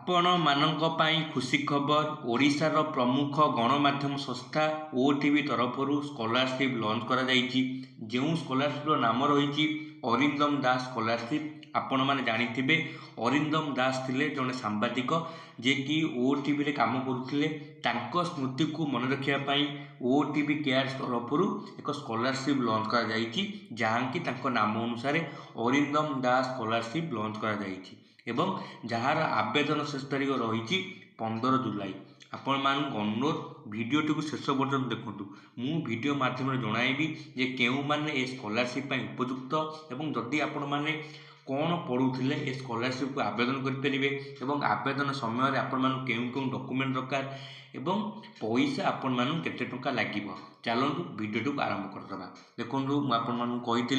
आपण मानक पई खुशी खबर ओडिशार प्रमुख गणमाध्यम संस्था ओटीवी तरफ स्कॉलरशिप लॉन्च करा जायछि। जो स्कॉलरशिप नाम रही अरिंदम दास स्कॉलरशिप। आपण मैंने जानिथिबे अरिंदम दास थिले जने सांबादिक जे कि ओटीवी रे काम करुथिले। तांको स्मृति को मन रखिया पई ओटीवी केयर तरफ एक स्कॉलरशिप लॉन्च करा जायछि, जहां कि तांको नाम अनुसार अरिंदम दास स्कॉलरशिप लॉन्च करा जायछि एवं जार आवेदन शेष तारीख रही 15 जुलाई। आपण मानक अनुरोध भिडियोटी को शेष पर्यटन देखूँ। मु भिडियो माध्यम जनइबी जे केउ माने ए स्कॉलरशिप उपयुक्त एवं जदि आपण माने कौन पढ़ुले ए स्कॉलरशिप को आवेदन करेंगे एवं आवेदन समय आपण मान केउं डॉक्यूमेंट दरकार एवं पैसा आपण मान केते टंका लागिबो। चलतु वीडियो को आरंभ करदबा। देखो मुझे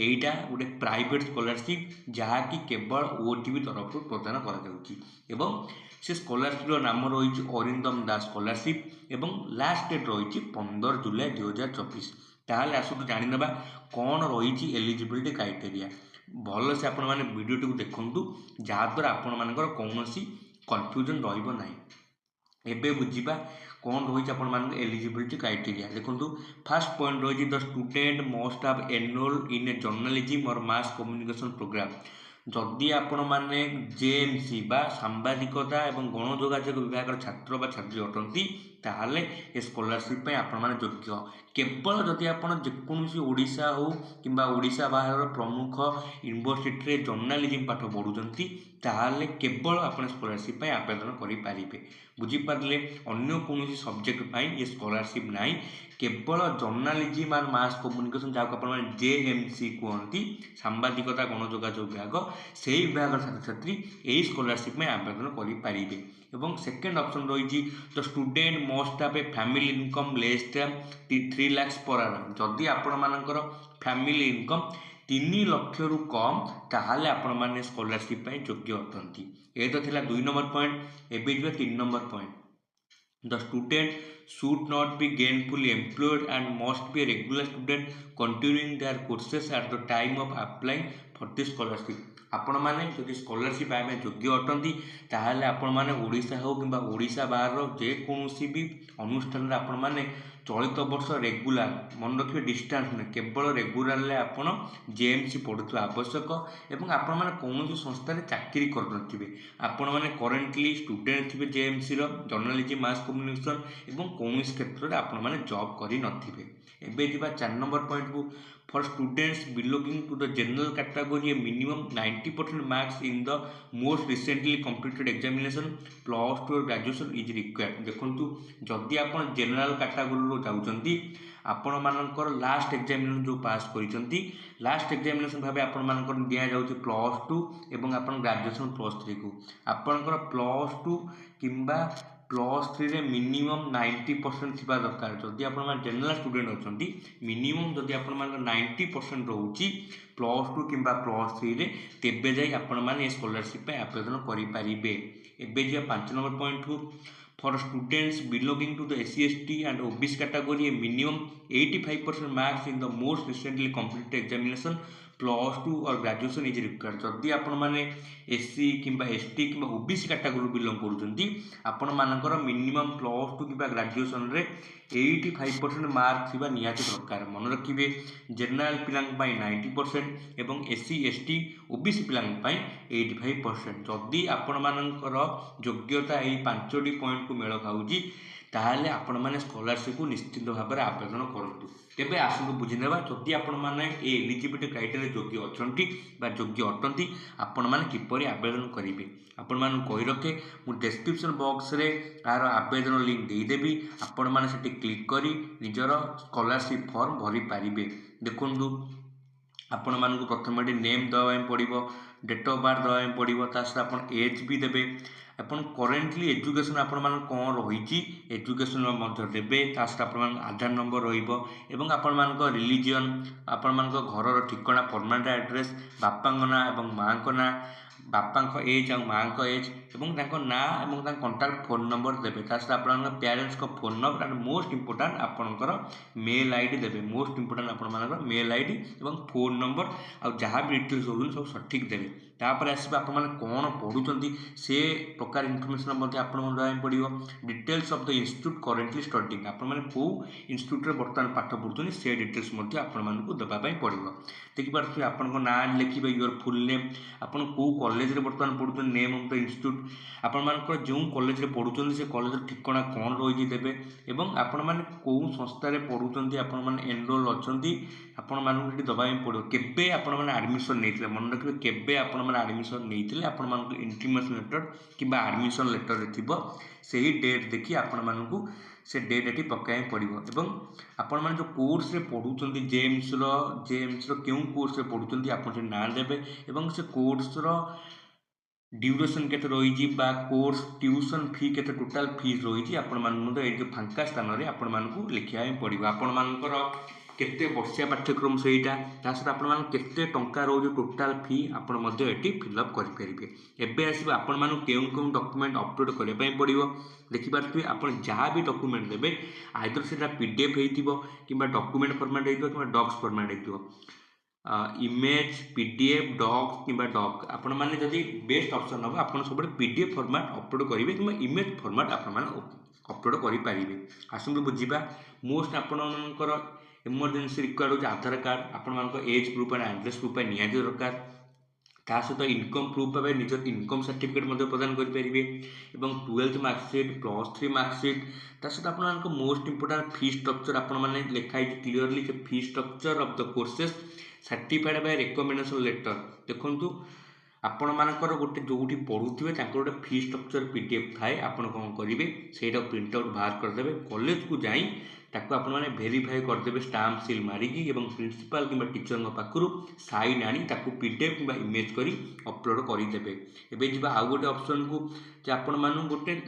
एटा गोटे प्राइवेट स्कॉलरशिप जहाँकि केवल ओटीवी तरफ प्रदान करा से स्कॉलरशिप नाम रही अरिंदम दास स्कॉलरशिप एवं लास्ट डेट रही 15 जुलाई 2024। ताहले आसतु जानिनबा कौन रही एलिजिबिलिटी क्राइटेरिया। भल से आपण माने वीडियोटी को देखंतु जहाँद्वारा आपण मानकर कौनसी कन्फ्यूजन रहिबो नाही। एबे बुझिबा कौन रही आपण मान एलिजिबिलिटी क्राइटेरिया। देखो फास्ट पॉइंट रही the student must have enrolled in a journalism और मास कम्युनिकेशन प्रोग्राम। जदि आपण मैंने जेएमसी बा सांबादिकता और गणयोगाजोग विभाग छात्र बा छात्री अटंती ताहले ए स्कॉलरशिप आपण मैंने योग्य। केवल जदि आपड़ जेकोसी ओडिशा हो किंबा ओडिशा बाहर प्रमुख यूनिवर्सिटी जर्नालिज्म पाठ पढ़ुंट ताहले केवल आप स्कॉलरशिप आवेदन करें। बुझीपारे अन्य कौन सब्जेक्ट पाई ये स्कॉलरशिप नाई। केवल जर्नालिज्म और मास कम्युनिकेशन जहाँ को आप जेएमसी कहती सांबादिकता गणयोगाजोग विभाग से विभाग छात्र छात्री यही स्कॉलरशिप में आवेदन करें। एवं सेकेंड ऑप्शन रही the student must have a family income less than 3 lakh per annum। जदि आपण मानकर फैमिली इनकम 3 लाख रु कम ताहले आपण माने स्कॉलरशिप योग्य अटंती। ये तो थिला 2 नंबर पॉइंट। एबे जो 3 number point the student should not be gainfully employed and must be a regular student continuing their courses at the time of applying for this scholarship। आपण माने जदि स्कॉलरशिप आमे योग्य अटंती ताहले आपण माने ओडिशा हो किंबा ओडिशा बाहर जे कोनोसी भी अनुष्ठान रे आपण माने चलित वर्ष रेगुलर मन रखिए डिस्टेंस में केवल रेगुलर आपण जेएमसी पढ़ुवा आवश्यक एवं आपण माने कौन संस्था चाकरी कर आपण माने करेंटली स्टूडेंट थे जेएमसी जर्नलिज्म मास कम्युनिकेशन एवं कौन क्षेत्र में आपण माने जॉब करि नथिबे। एबे जिबा 4 नंबर पॉइंट को for students belonging to the general category minimum 90% marks in the most recently completed examination +2 और ग्रेजुएशन इज रिक्वायर्ड। देखंतु जदि आपण जनरल कैटेगरी रो जाउचंती आपण मानकर लास्ट एग्जामिनेशन जो पास करिसंती लास्ट एग्जामिनेशन भाबे आपण मानकर दिया जाउची +2 एवं आपण ग्रेजुएशन +3 को आपणकर +2 किंबा +3 रे मिनिमम 90% थिबा दरकार। जदि आपण मान जनरल स्टूडेंट अछंती मिनिमम जदि आपण मान 90% रहउची +2 किंबा +3 रे तेबे जाई आपण मान स्कॉलरशिप पे आवेदन करि परिबे। एबे जे 5 नंबर पॉइंट को for students belonging to the SC ST and OBC category minimum 85% marks in the most recently completed examination +2 और ग्रेजुएशन इज रिक्वायर्ड। जदि आपण माने SC किंबा ST किंबा OBC कैटेगरी बिलोंग करूचंती आपण मानकर मिनिमम +2 किंबा ग्रेजुएशन रे 85% मार्क थिबा नियाती दरकार। मन रखिबे जनरल पिलांग पई 90% एवं SC ST OBC पिलांग पई 85%। जदि आपण मानकर योग्यता एई 5टी पॉइंट को मेल खाउची ताहले आपण माने स्कॉलरशिप को निश्चित भाव में आवेदन करंतु। तेबे आसंतु बुझिनेबा जदि आपण माने ए एलिजिबिलिटी क्राइटेरिया योग्य अछंती बा योग्य अटंती आपण माने किपरि आवेदन करिवे। आपण माने कहि रखे मु डिस्क्रिप्शन बॉक्स रे आरो आवेदन लिंक दे देबी। आपण माने सेठी क्लिक करी निजर स्कॉलरशिप फॉर्म भरि पारिबे। देखंतु आपण मानक प्रथम नेम दवा पड़ो डेट ऑफ बर्थ दवा पड़ो तासर आप एज भी देवे अपन करेंटली एजुकेशन आपण मान कौन रही एजुकेशन देवे तासर आप आधार नंबर रही आपण रिलीजन आपण घर ठिकाना परमानेंट एड्रेस बापा ना और माँ ना बापा एज और माँ एज ଏବଂ ତାଙ୍କ ନାଁ ଏବଂ ତାଙ୍କ କଣ୍ଟାक्ଟ फोन नंबर देवे ता सहित आपन पेरेंट्स को phone number and most important आपनकर मेल आईडी देवे मोस्ट इंपोर्टेंट आपन मेल आईडी एवं फोन नंबर आ जहाँ भी डिटेल्स हो सब सठिक देवे तापर आसवे आप कौन पढ़ुंट से प्रकार इनफर्मेशन आपको पड़ो details of the institute currently studying आपने कौ इंस्टीट्यूट बर्तमान पाठ पढ़ुं से डिटेल्स आपको देवाई पड़ो देखिए आप ना लिखे योर फुल नेम आपन कौ कॉलेज बर्तमान पढ़ुं नेम ऑफ द इंस्टीट्यूट आपर जो कॉलेज पढ़ुं से कॉलेज ठिकाना कौन रही देवे एवं आपण मैंने कौ संस्थार पढ़ुं आपण एनरोल अच्छा आपण मानक दवाई पड़ो केबे आपण मैंने आडमिशन नहीं मन रखिए केबे आपण मैंने आडमिशन नहीं आपण मानक इंटीमेशन लेटर कि आडमिशन लेटर थी से ही डेट देखिए आपण मानक से डेट ये पकाई पड़ो एवं आपण मैंने जो कोर्स पढ़ुं जेम्स क्यों कोर्स पढ़ुं आप ना देवे एवं से कोर्स ड्यूरेशन के रही कोर्स ट्यूशन फी के टोटाल फीस रही आप फांका स्थान में आपण मानक लिखा पड़ो आपण मानकर केते वर्षिया पाठ्यक्रम से सहित आपण केते टंका रोज टोटाल फी आपण फिलअप करेंगे एवं आस आपण केउं केउं डॉक्यूमेंट अपलोड करने पड़ो देखिए आप जहाँ भी डॉक्यूमेंट देवे आइदर से पीडीएफ हो कि डॉक्यूमेंट फॉर्मेट हो डॉक्स फॉर्मेट हो इमेज पीडीएफ डॉक्स कि डॉक आपण मैंने जदि बेस्ट ऑप्शन हम आप सब पीडीएफ फॉर्मेट अपलोड करेंगे कि इमेज फॉर्मेट आपण अपलोड करेंगे आसतु बुझा मोस्ट आपणकर इमरजेंसी रिक्वायर्ड हो आधार कार्ड आपण as proof and address proof निहाती दरकार ता सहित इनकम प्रूफ भाव निज इनकम सर्टिफिकेट प्रदान करेंगे और 12th मार्कसीट +3 मार्कसीट ता सहित आप मोस्ट इंपोर्टेंट फी स्ट्रक्चर आपने लिखाई clearly fee structure of the courses certified by recommendation letter देखु आपण मानकर गोटे जो पढ़ुवे गोटे फी स्ट्रक्चर पीडीएफ थाए आपण कौन करेंगे से प्रिंट आउट बाहर करदे कॉलेज को जाई ताको आपण मैंने भेरीफाई करदे स्टाम्प सिल मारिकी और प्रिंसिपाल कि टीचर पाखु साइन आनी पीडीएफ कि इमेज करी अपलोड करदे एवं जी आउ गोटे ऑप्शन को आपण मान गोटे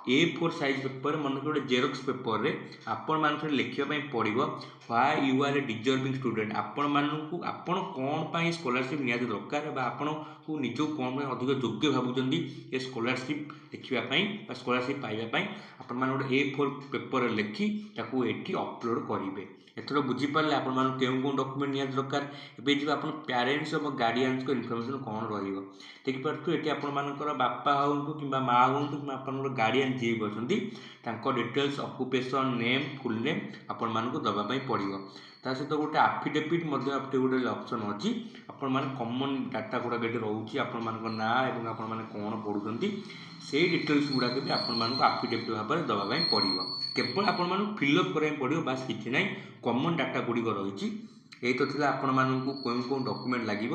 A4 साइज पेपर मन गोटे जेरोक्स पेपर रे आपण मान लिखापी पड़ो why you are a deserving student आपण मानू आपण कौन पाई स्कॉलरशिप निहाती दरकार आपण को निज कौन अधिक योग्य भावुं ये स्कॉलरशिप लिखापी स्कॉलरशिप पाइबापी आपण मैंने गोटे A4 पेपर लिखि ये अपलोड करेंगे एथर बुझीपारे आपण मान केउं केउं डॉक्यूमेंट निहाती दरकार एबे जी आपण पेरेंट्स और गार्डियंस को इनफॉरमेशन कौन रहिबो देखिपारथु एटी आपण मानकर बापा होंतु कि माँ होंतु कि आपनकर गार्डियन जी भी अच्छा details occupation name full name आपण मानक दबाई पड़ो ता सहित गोटे आफिडेविट गोटे ऑप्शन अच्छी आपण मैंने कॉमन डाटा गुड़ाक ये रोचे आपण ना और आपण मैंने कौन पढ़ुं से डिटेल्स गुड़ाक भी आपण मानक आफिडेविट भाव में दबाई पड़ो केवल आपण मानक फिलअप कराई पड़ो बास किसी ना कॉमन डाटा गुड़िक रही यही तो थी आपण मानक कौन कौन डॉक्यूमेंट लगे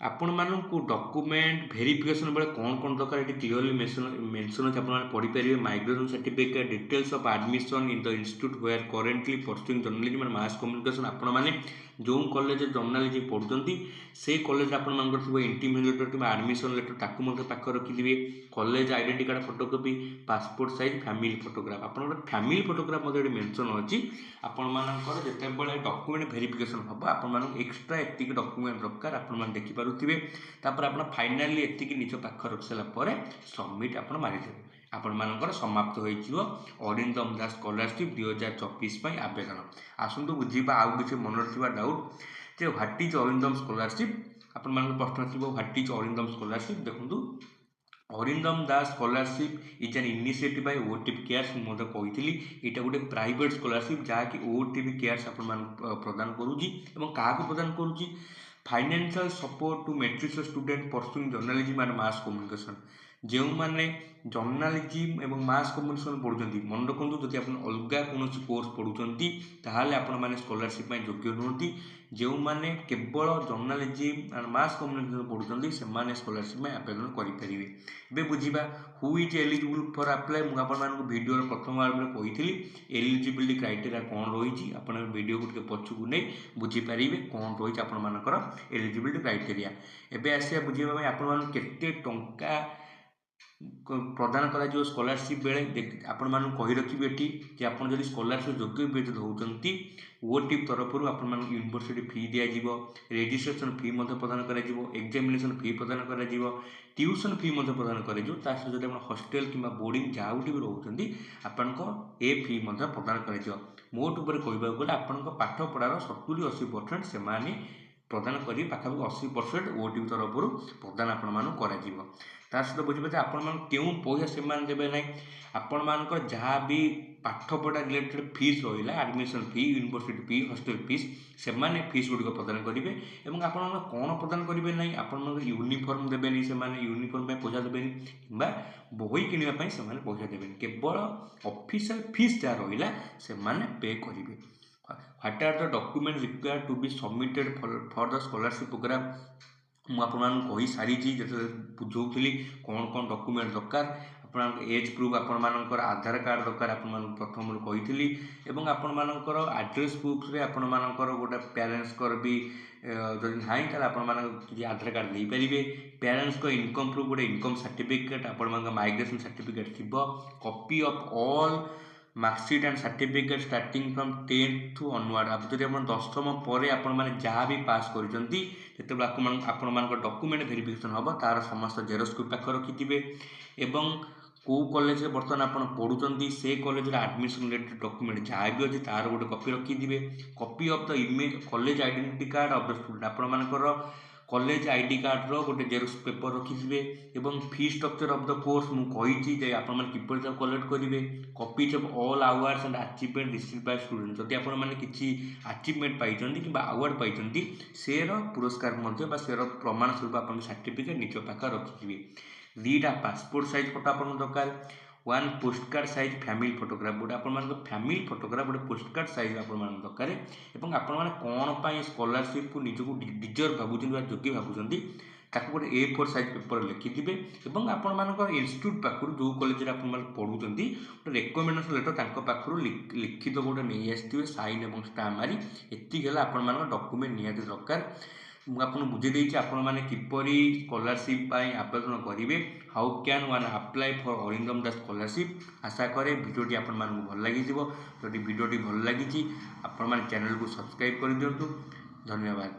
आपण मानक डॉक्यूमेंट वेरिफिकेशन बेले कौन कौन दरकार ये क्लीयरली मेंशन अच्छे आप पढ़ीपर migration certificate details of admission in the institute where currently pursuing journalism and mass communication आपण मैंने जो कॉलेज जर्नलिज्म पढ़ुं से कॉलेज आप इंटीमेशन लेटर कि एडमिशन लेटर ताकू पाख रखिथे college identity card photocopy passport size family photograph आप फैमिली फोटोग्राफ मेंशन अच्छी आपण जिते डॉक्यूमेंट वेरिफिकेशन हम आप एक्सट्रा एति डॉक्यूमेंट दरकार आप देखिपे तापर आप फाइनाली एति निज पाख रखी सारापर सबमिट आप मारिदेवे आपण मानकर समाप्त हो अरिंदम दास स्कॉलरशिप 2024 आवेदन आसतु बुझा आउ कि मन रखा डाउट जे व्हाट इज अरिंदम स्कॉलरशिप आपण मान प्रश्न थी व्हाट इज अरिंदम स्कॉलरशिप देखो Arindam Das scholarship is an initiative by OTP cares मुझे कही यहाँ गोटे प्राइवेट स्कॉलरशिप जहाँकि ओटीपी केयर्स आपण प्रदान करुँची क्या प्रदान करुँची financial support to matric student pursuing journalism and mass communication जो मैंने जर्नलिज्म एवं मास कम्युनिकेशन पढ़ुं मन रखु जब आप अलग कौन कोर्स पढ़ुं ताहले आपण मैंने स्कॉलरशिप योग्य नुहति जो मैंने केवल जर्नलिज्म एंड मास कम्युनिकेशन पढ़ुं से स्कॉलरशिप आवेदन करेंगे ए बुझा who is eligible for apply मुझे वीडियो प्रथम भाव में कही एलिजिबिलिटी क्राइटेरिया कौन रही आप वीडियो को पछकू नहीं बुझीपारे कौन रही आपर एलिजिबिलिटी क्राइटेरिया एवं आसिया बुझे आपण केते टंका ପ୍ରଦାନ କରାଯିବ ସ୍କଲାରସିପ୍ ବେଳେ ଆପଣମାନଙ୍କୁ କହି ରଖିବି ଏଠି ଯେ ଆପଣ ଯଦି ସ୍କଲାରସିପ୍ ଯୋଗ୍ୟ ବ୍ୟତୀତ ହେଉଛନ୍ତି ଓଟିଭି ତରଫରୁ ଆପଣମାନଙ୍କୁ ୟୁନିଭର୍ସିଟି ଫି ଦିଆଯିବ, ରେଜିଷ୍ଟ୍ରେସନ୍ ଫି ମଧ୍ୟ ପ୍ରଦାନ କରାଯିବ, ଏକ୍ଜାମିନେସନ୍ ଫି ପ୍ରଦାନ କରାଯିବ, ଟ୍ୟୁସନ୍ ଫି ମଧ୍ୟ ପ୍ରଦାନ କରାଯିବ। ତା ସହିତ ଯଦି ଆପଣ ହଷ୍ଟେଲ କିମ୍ବା ବୋର୍ଡ଼ିଂ ଯେଉଁଠି ବି ରହୁଛନ୍ତି ଆପଣଙ୍କ ଏ ଫି ମଧ୍ୟ ପ୍ରଦାନ କରାଯିବ। ମୋଟ ଉପରେ କହିବାକୁ ଗଲେ ଆପଣଙ୍କ ପାଠପଢ଼ାର 70-80% ସେମାନେ ପ୍ରଦାନ କରି ପାଖାପାଖି 80% ଓଟିଭି ତରଫରୁ ପ୍ରଦାନ ଆପଣମାନଙ୍କୁ କରାଯିବ। ତା ସହିତ ବୁଝିପାରୁଥିବେ ଆପଣମାନଙ୍କୁ କେଉଁ ପଇସା ସେମାନେ ଦେବେ ନାହିଁ, ଆପଣମାନଙ୍କର ଯାହା ବି ପାଠପଢ଼ା ରିଲେଟେଡ଼୍ ଫିସ୍ ରହିଲା, admission fee, university fee, hostel fees, ସେମାନେ ଫିସ୍ ଗୁଡ଼ିକ ପ୍ରଦାନ କରିବେ। ଏବଂ ଆପଣଙ୍କର କ'ଣ ପ୍ରଦାନ କରିବେ ନାହିଁ, ଆପଣଙ୍କର ୟୁନିଫର୍ମ ଦେବେନି, ସେମାନେ ୟୁନିଫର୍ମ ପାଇଁ ପଇସା ଦେବେନି କିମ୍ବା ବହି କିଣିବା ପାଇଁ ସେମାନେ ପଇସା ଦେବେନି, କେବଳ ଅଫିସିଆଲ ଫିସ୍ ଯାହା ରହିଲା ସେମାନେ ପେ କରିବେ। What are the document required to be submitted for the scholarship program ମୁଁ ଆପଣମାନଙ୍କୁ କହିସାରିଛି ଯେତେବେଳେ ବୁଝାଉଥିଲି କ'ଣ କ'ଣ ଡକ୍ୟୁମେଣ୍ଟ ଦରକାର। ଆପଣଙ୍କ ଏଜ୍ ପ୍ରୁଫ୍, ଆପଣମାନଙ୍କର ଆଧାର କାର୍ଡ଼ ଦରକାର, ଆପଣମାନଙ୍କୁ ପ୍ରଥମରୁ କହିଥିଲି। ଏବଂ ଆପଣମାନଙ୍କର ଆଡ୍ରେସ୍ ପ୍ରୁଫ୍ରେ ଆପଣମାନଙ୍କର ଗୋଟେ ପ୍ୟାରେଣ୍ଟସ୍ଙ୍କର ବି ଯଦି ନାହିଁ ତାହେଲେ ଆପଣମାନଙ୍କ କିଛି ଆଧାର କାର୍ଡ଼ ଦେଇପାରିବେ। ପ୍ୟାରେଣ୍ଟସ୍ଙ୍କ ଇନକମ୍ ପ୍ରୁଫ୍, ଗୋଟେ ଇନକମ୍ ସାର୍ଟିଫିକେଟ୍, ଆପଣମାନଙ୍କ ମାଇଗ୍ରେସନ୍ ସାର୍ଟିଫିକେଟ୍ ଥିବ, copy of all marksheet and certificate starting from 10th onward. ଯଦି ଆପଣ 10ମ ପରେ ଆପଣମାନେ ଯାହା ବି ପାସ୍ କରିଛନ୍ତି, ଯେତେବେଳେ ଆପଣମାନଙ୍କ ଡକ୍ୟୁମେଣ୍ଟ ଭେରିଫିକେସନ୍ ହେବ ତାର ସମସ୍ତ ଜେରକ୍ସ କପି ପାଖରେ ରଖିଥିବେ। ଏବଂ କେଉଁ କଲେଜରେ ବର୍ତ୍ତମାନ ଆପଣ ପଢ଼ୁଛନ୍ତି ସେ କଲେଜର ଆଡ଼ମିସନ୍ ରିଲେଟେଡ଼୍ ଡକ୍ୟୁମେଣ୍ଟ ଯାହା ବି ଅଛି ତାର ଗୋଟେ କପି ରଖିଥିବେ। Copy of the college identity card of the student, ଆପଣମାନଙ୍କର କଲେଜ ଆଇଡି କାର୍ଡ଼ର ଗୋଟେ ଜେରକ୍ସ ପେପର ରଖିଥିବେ। ଏବଂ fee structure of the course ମୁଁ କହିଛି ଯେ ଆପଣମାନେ କିପରି ତାକୁ କଲେକ୍ଟ କରିବେ। Copies of all awards and achievement receive by student, ଯଦି ଆପଣମାନେ କିଛି ଆଚିଭମେଣ୍ଟ ପାଇଛନ୍ତି କିମ୍ବା ଆୱାର୍ଡ଼ ପାଇଛନ୍ତି ସେର ପୁରସ୍କାର ମଧ୍ୟ ବା ସେର ପ୍ରମାଣ ସ୍ୱରୂପ ଆପଣଙ୍କ ସାର୍ଟିଫିକେଟ୍ ନିଜ ପାଖରେ ରଖିଥିବେ। 2ଟା ପାସପୋର୍ଟ ସାଇଜ୍ ଫଟୋ ଆପଣଙ୍କ ଦରକାର, 1 ପୋଷ୍ଟକାର୍ଡ଼ ସାଇଜ୍ ଫ୍ୟାମିଲି ଫଟୋଗ୍ରାଫ, ଗୋଟେ ଆପଣମାନଙ୍କ ଫ୍ୟାମିଲି ଫଟୋଗ୍ରାଫ ଗୋଟେ ପୋଷ୍ଟକାର୍ଡ଼ ସାଇଜ୍ ଆପଣମାନଙ୍କ ଦରକାର। ଏବଂ ଆପଣମାନେ କ'ଣ ପାଇଁ ସ୍କଲାରସିପ୍କୁ ନିଜକୁ ଡିଜର୍ଭ ଭାବୁଛନ୍ତି ବା ଯୋଗ୍ୟ ଭାବୁଛନ୍ତି ତାକୁ ଗୋଟେ A4 ସାଇଜ୍ ପେପର ଲେଖିଥିବେ। ଏବଂ ଆପଣମାନଙ୍କ ଇନଷ୍ଟିଟ୍ୟୁଟ୍ ପାଖରୁ ଯେଉଁ କଲେଜରେ ଆପଣମାନେ ପଢ଼ୁଛନ୍ତି ଗୋଟେ ରେକମେଣ୍ଡେସନ୍ ଲେଟର୍ ତାଙ୍କ ପାଖରୁ ଲିଖିତ ଗୋଟେ ନେଇ ଆସିଥିବେ, ସାଇନ୍ ଏବଂ ଷ୍ଟାମ୍ପ ମାରି। ଏତିକି ହେଲା ଆପଣମାନଙ୍କ ଡକ୍ୟୁମେଣ୍ଟ ନିହାତି ଦରକାର। ମୁଁ ଆପଣଙ୍କୁ ବୁଝାଇ ଦେଇଛି ଆପଣମାନେ କିପରି ସ୍କଲାରସିପ୍ ପାଇଁ ଆବେଦନ କରିବେ। How can one apply for Arindam Das scholarship. ଆଶା କରେ ଭିଡ଼ିଓଟି ଆପଣମାନଙ୍କୁ ଭଲ ଲାଗିଥିବ। ଯଦି ଭିଡ଼ିଓଟି ଭଲ ଲାଗିଛି ଆପଣମାନେ ଚ୍ୟାନେଲକୁ ସବସ୍କ୍ରାଇବ୍ କରିଦିଅନ୍ତୁ। ଧନ୍ୟବାଦ।